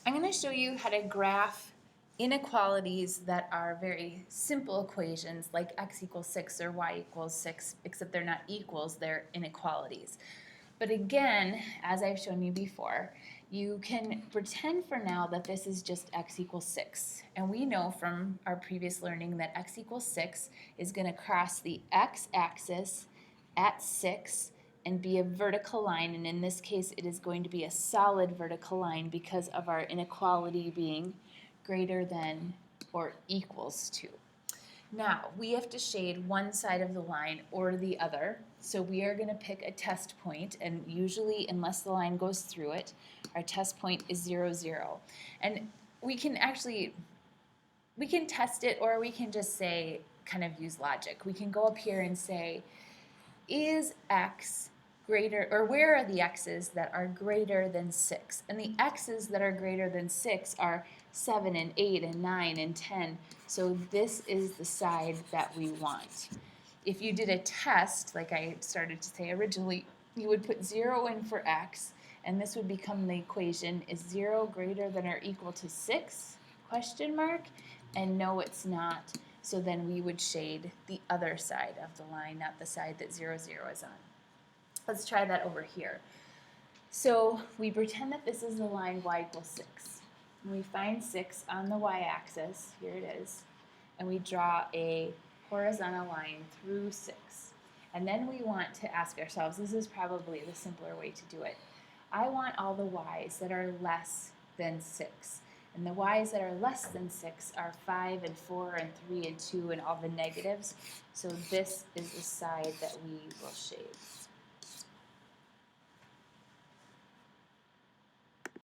I'm going to show you how to graph inequalities that are very simple equations like x equals 6 or y equals 6, except they're not equals, they're inequalities. But again, as I've shown you before, you can pretend for now that this is just x equals 6. And we know from our previous learning that x equals 6 is going to cross the x-axis at 6 and be a vertical line, and in this case it is going to be a solid vertical line because of our inequality being greater than or equals to. Now, we have to shade one side of the line or the other, so we are going to pick a test point, and usually, unless the line goes through it, our test point is 0, 0. And we can test it, or we can just say, kind of use logic. We can go up here and say, is x greater, or where are the x's that are greater than 6? And the x's that are greater than 6 are 7 and 8 and 9 and 10. So this is the side that we want. If you did a test, like I started to say originally, you would put 0 in for x, and this would become the equation, is 0 greater than or equal to 6? Question mark. And no, it's not. So then we would shade the other side of the line, not the side that 0, 0 is on. Let's try that over here. So we pretend that this is the line y equals 6. And we find 6 on the y-axis, here it is, and we draw a horizontal line through 6. And then we want to ask ourselves, this is probably the simpler way to do it, I want all the y's that are less than 6. And the y's that are less than 6 are 5 and 4 and 3 and 2 and all the negatives. So this is the side that we will shade.